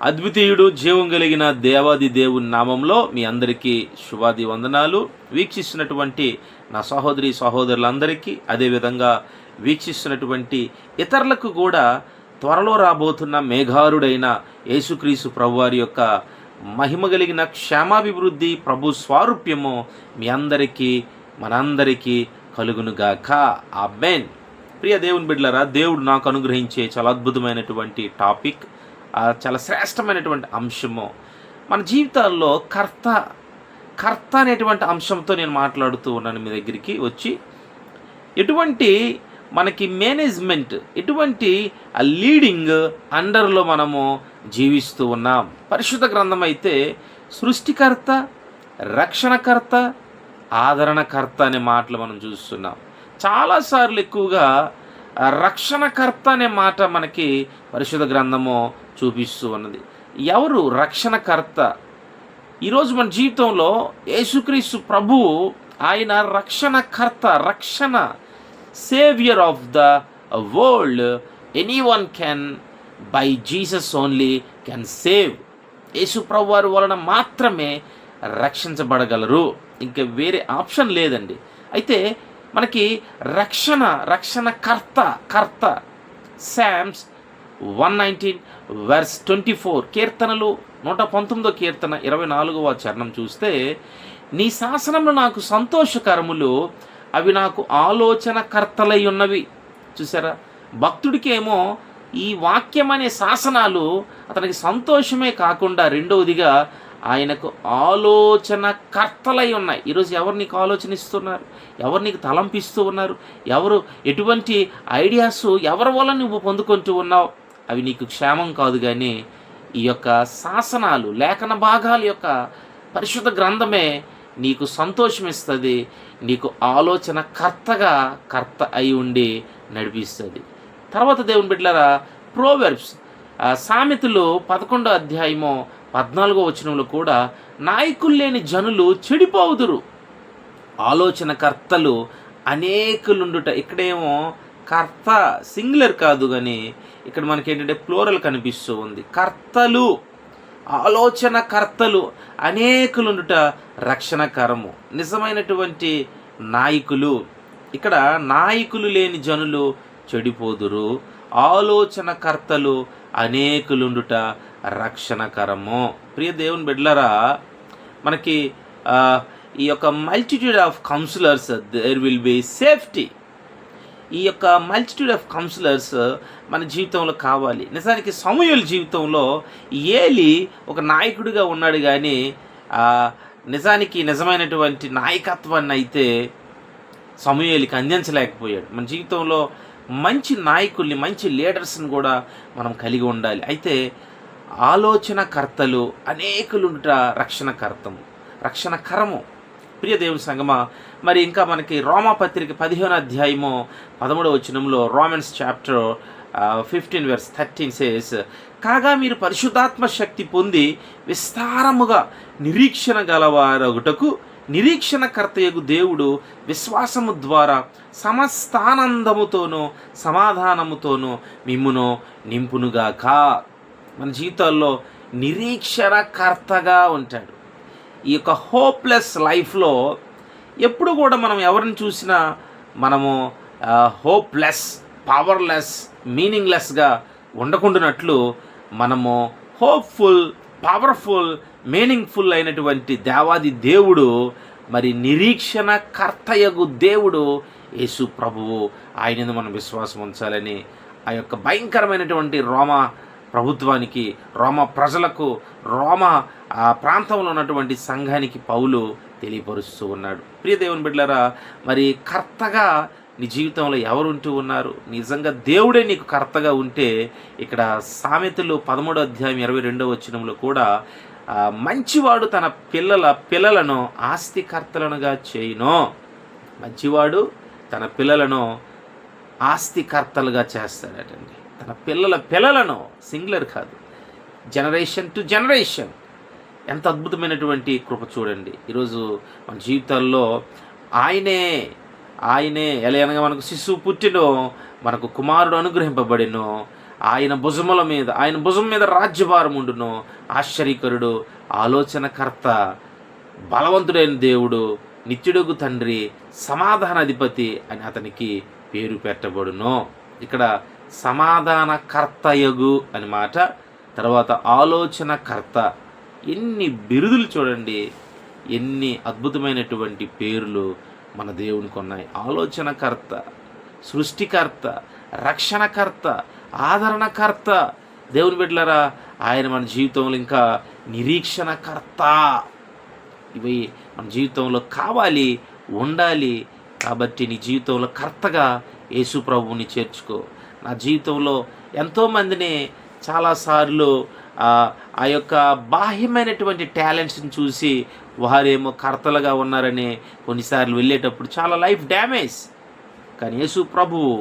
అద్వితీయుడు జీవం కలిగిన దేవాది దేవుని నామంలో మీ అందరికీ శుభాది వందనాలు. వీక్షిస్తున్నటువంటి నా సహోదరి సహోదరులందరికీ, అదేవిధంగా వీక్షిస్తున్నటువంటి ఇతరులకు కూడా త్వరలో రాబోతున్న మేఘారుడైన యేసుక్రీస్తు ప్రభువారి యొక్క మహిమ కలిగిన క్షేమాభివృద్ధి, ప్రభు స్వారూప్యము మీ అందరికీ మనందరికీ కలుగునుగాక. ఆమేన్. ప్రియ దేవుని బిడ్డలారా, దేవుడు నాకు అనుగ్రహించే చాలా అద్భుతమైనటువంటి టాపిక్, చాలా శ్రేష్టమైనటువంటి అంశము. మన జీవితాల్లో కర్త అనేటువంటి అంశంతో నేను మాట్లాడుతూ ఉన్నాను మీ దగ్గరికి వచ్చి. ఎటువంటి మనకి మేనేజ్మెంట్, ఎటువంటి లీడింగ్ అండర్లో మనము జీవిస్తూ ఉన్నాం. పరిశుద్ధ గ్రంథం అయితే సృష్టికర్త, రక్షణకర్త, ఆదరణకర్త అనే మాటలు మనం చూస్తున్నాం. చాలాసార్లు ఎక్కువగా రక్షణకర్త అనే మాట మనకి పరిశుద్ధ గ్రంథము చూపిస్తూ ఉన్నది. ఎవరు రక్షణకర్త? ఈరోజు మన జీవితంలో యేసుక్రీస్తు ప్రభువు ఆయన రక్షణకర్త, రక్షణ, saviour of the world. Anyone can by Jesus only can save. Yesu ప్రభు వారి వలన మాత్రమే రక్షించబడగలరు, ఇంకా వేరే ఆప్షన్ లేదండి. అయితే మనకి రక్షణకర్త సామ్స్ 119:24, కీర్తనలు 119వ కీర్తన 24వ చరణం చూస్తే, నీ శాసనములు నాకు సంతోషకరములు, అవి నాకు ఆలోచనకర్తలై ఉన్నవి. చూసారా, భక్తుడికేమో ఈ వాక్యం అనే శాసనాలు అతనికి సంతోషమే కాకుండా రెండవదిగా ఆయనకు ఆలోచనకర్తలై ఉన్నాయి. ఈరోజు ఎవరు నీకు ఆలోచన ఇస్తున్నారు? ఎవరు నీకు తలంపిస్తూ ఉన్నారు? ఎవరు ఎటువంటి ఐడియాస్ ఎవరి వల్ల నువ్వు పొందుకుంటూ ఉన్నావు? అవి నీకు క్షేమం కాదు, కానీ ఈ యొక్క శాసనాలు, లేఖన భాగాల యొక్క పరిశుద్ధ గ్రంథమే నీకు సంతోషం ఇస్తుంది, నీకు కర్త అయి ఉండి నడిపిస్తుంది. తర్వాత దేవుని బిడ్డలారా, ప్రోవెర్బ్స్, సామెతలు 11వ అధ్యాయము 14వ వచనంలో కూడా, నాయకులు లేని జనులు చెడిపోవుదురు, ఆలోచనకర్తలు అనేకులుండుట. ఇక్కడేమో కర్త సింగులర్ కాదు, కానీ ఇక్కడ మనకి ఏంటంటే ప్లూరల్ కనిపిస్తూ ఉంది. కర్తలు, ఆలోచనకర్తలు అనేకులుండుట రక్షణకరము. నిజమైనటువంటి నాయకులు, ఇక్కడ నాయకులు లేని జనులు చెడిపోదురు, ఆలోచనకర్తలు అనేకులుండుట రక్షణకరము. ప్రియ దేవుని బిడ్డలారా, మనకి ఈ యొక్క multitude of counsellors, there will be safety. ఈ యొక్క మల్టిట్యూడ్ ఆఫ్ కౌన్సిలర్స్ మన జీవితంలో కావాలి. నిజానికి సమూయేలు జీవితంలో ఏలి ఒక నాయకుడిగా ఉన్నాడు, కానీ నిజానికి నిజమైనటువంటి నాయకత్వాన్ని అయితే సమూయేలుకి అందించలేకపోయాడు. మన జీవితంలో మంచి నాయకుల్ని, మంచి లీడర్స్ని కూడా మనం కలిగి ఉండాలి. అయితే ఆలోచనకర్తలు అనేకులుంట రక్షణకరము. ప్రియ దేవుని సంగమా, మరి ఇంకా మనకి రోమాపత్రిక 15వ అధ్యాయము 13వ వచనంలో, రోమన్స్ చాప్టర్ 15:13 సేస్, కాగా మీరు పరిశుద్ధాత్మ శక్తి పొంది విస్తారముగా నిరీక్షణ గలవారగుటకు నిరీక్షణకర్తయగు దేవుడు విశ్వాసము ద్వారా సమస్తానందముతోనూ సమాధానముతోనూ మిమ్మును నింపునుగాక. మన జీవితాల్లో నిరీక్షణకర్తగా ఉంటాడు. ఈ యొక్క హోప్లెస్ లైఫ్లో ఎప్పుడు కూడా మనం ఎవరిని చూసినా మనము హోప్లెస్, పవర్లెస్, మీనింగ్లెస్గా ఉండకుండానట్లు మనము హోప్ఫుల్, పవర్ఫుల్, మీనింగ్ఫుల్ అయినటువంటి దేవాది దేవుడు, మరి నిరీక్షణకర్తయగు దేవుడు యేసు ప్రభువు, ఆయన మనం విశ్వాసం ఉంచాలని ఆ యొక్క భయంకరమైనటువంటి రోమా ప్రభుత్వానికి, రోమా ప్రజలకు, రోమా ప్రాంతంలో ఉన్నటువంటి సంఘానికి పౌలు తెలియపరుస్తూ ఉన్నాడు. ప్రియ దేవుని బిడ్డలారా, మరి కర్తగా నీ జీవితంలో ఎవరుంటూ ఉన్నారు? నిజంగా దేవుడే నీకు కర్తగా ఉంటే, ఇక్కడ సామెతలు 13వ అధ్యాయం 22వ వచనంలో కూడా, మంచివాడు తన పిల్లలను ఆస్తికర్తలనుగా చేయును. మంచివాడు తన పిల్లలను ఆస్తికర్తలుగా చేస్తాడటండి. తన పిల్లలను, సింగులర్ కాదు, జనరేషన్ టు జనరేషన్. ఎంత అద్భుతమైనటువంటి కృప చూడండి. ఈరోజు మన జీవితాల్లో ఆయనే ఎలా అనగా మనకు శిశువు పుట్టినో, మనకు కుమారుడు అనుగ్రహింపబడినో, ఆయన భుజం మీద రాజ్యభారం ఉండును. ఆశ్చర్యకరుడు, ఆలోచనకర్త, బలవంతుడైన దేవుడు, నిత్యుడుగు తండ్రి, సమాధానాధిపతి అని అతనికి పేరు పెట్టబడును. ఇక్కడ సమాధానకర్తయగు అని మాట, తర్వాత ఆలోచనకర్త. ఎన్ని బిరుదులు చూడండి, ఎన్ని అద్భుతమైనటువంటి పేర్లు మన దేవునికి ఉన్నాయి. ఆలోచనకర్త, సృష్టికర్త, రక్షణకర్త, ఆదరణకర్త. దేవుని బిడ్డలారా, ఆయన మన జీవితంలో ఇంకా నిరీక్షణకర్త. ఇవి మన జీవితంలో కావాలి, ఉండాలి. కాబట్టి నీ జీవితంలో కర్తగా యేసు ప్రభువుని చేర్చుకో. నా జీవితంలో ఎంతోమందిని చాలాసార్లు ఆ యొక్క బాహ్యమైనటువంటి టాలెంట్స్ని చూసి వారేమో కర్తలుగా ఉన్నారని కొన్నిసార్లు వెళ్ళేటప్పుడు చాలా లైఫ్ డ్యామేజ్. కానీ యేసు ప్రభువు,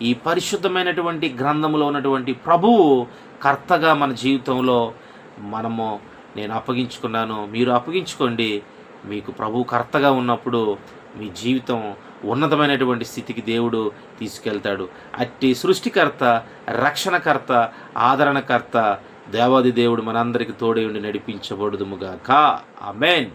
ఈ పరిశుద్ధమైనటువంటి గ్రంథంలో ఉన్నటువంటి ప్రభువు కర్తగా మన జీవితంలో నేను అప్పగించుకున్నాను, మీరు అప్పగించుకోండి. మీకు ప్రభు కర్తగా ఉన్నప్పుడు మీ జీవితం ఉన్నతమైనటువంటి స్థితికి దేవుడు తీసుకెళ్తాడు. అట్టి సృష్టికర్త, రక్షణకర్త, ఆదరణకర్త దేవాది దేవుడు మనందరికి తోడై ఉండి నడిపించబడుదుముగాక. ఆమేన్.